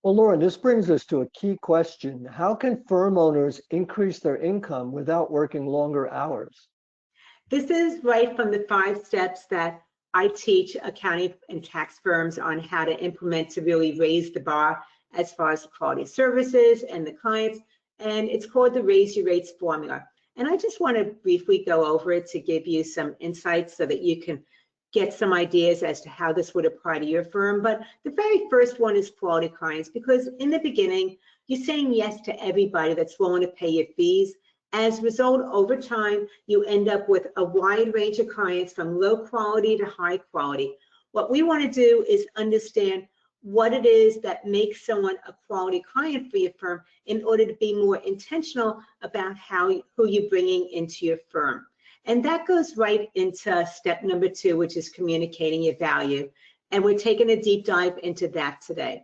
Well, Lauren, this brings us to a key question. How can firm owners increase their income without working longer hours? This is right from the 5 steps that I teach accounting and tax firms on how to implement to really raise the bar as far as the quality of services and the clients. And it's called the Raise Your Rates formula. And I just want to briefly go over it to give you some insights so that you can get some ideas as to how this would apply to your firm. But the very first one is quality clients, because in the beginning, you're saying yes to everybody that's willing to pay your fees. As a result, over time, you end up with a wide range of clients from low quality to high quality. What we want to do is understand what it is that makes someone a quality client for your firm in order to be more intentional about who you're bringing into your firm. And that goes right into step number 2, which is communicating your value. And we're taking a deep dive into that today.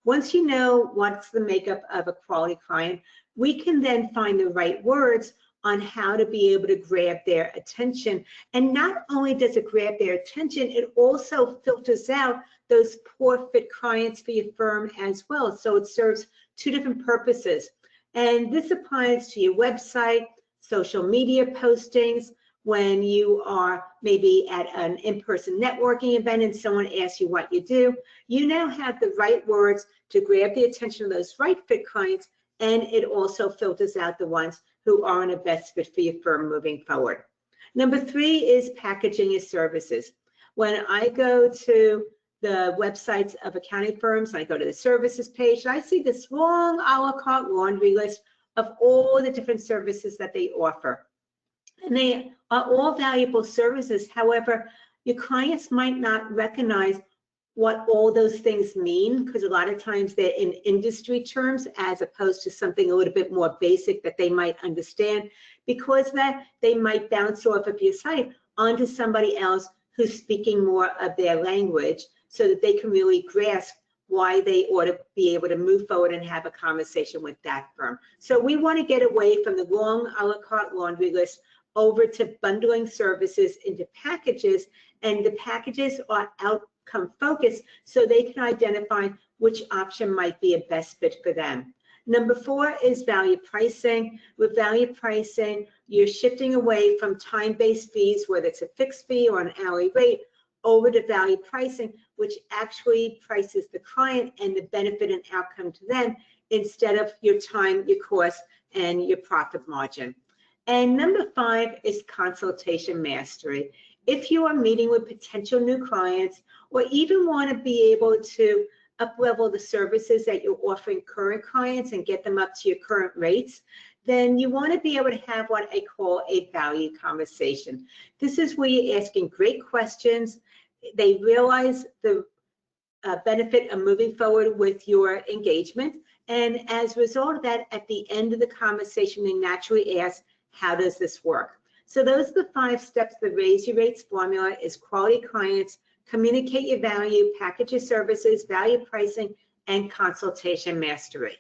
Once you know what's the makeup of a quality client, we can then find the right words on how to be able to grab their attention. And not only does it grab their attention, it also filters out those poor fit clients for your firm as well. So it serves 2 different purposes. And this applies to your website, social media postings, when you are maybe at an in-person networking event and someone asks you what you do, you now have the right words to grab the attention of those right fit clients, and it also filters out the ones who aren't a best fit for your firm moving forward. Number 3 is packaging your services. When I go to the websites of accounting firms, I go to the services page, I see this long a la carte laundry list of all the different services that they offer. And they are all valuable services. However, your clients might not recognize what all those things mean, because a lot of times they're in industry terms as opposed to something a little bit more basic that they might understand, because that they might bounce off of your site onto somebody else who's speaking more of their language so that they can really grasp why they ought to be able to move forward and have a conversation with that firm. So we want to get away from the long a la carte laundry list over to bundling services into packages, and the packages are outcome focused so they can identify which option might be a best fit for them. Number 4 is value pricing. With value pricing, you're shifting away from time-based fees, whether it's a fixed fee or an hourly rate, over to value pricing, which actually prices the client and the benefit and outcome to them instead of your time, your cost, and your profit margin. And number 5 is consultation mastery. If you are meeting with potential new clients, or even want to be able to up-level the services that you're offering current clients and get them up to your current rates, then you want to be able to have what I call a value conversation. This is where you're asking great questions. They realize the benefit of moving forward with your engagement. And as a result of that, at the end of the conversation, they naturally ask, how does this work? So those are the 5 steps. The Raise Your Rates formula is quality clients, communicate your value, package your services, value pricing, and consultation mastery.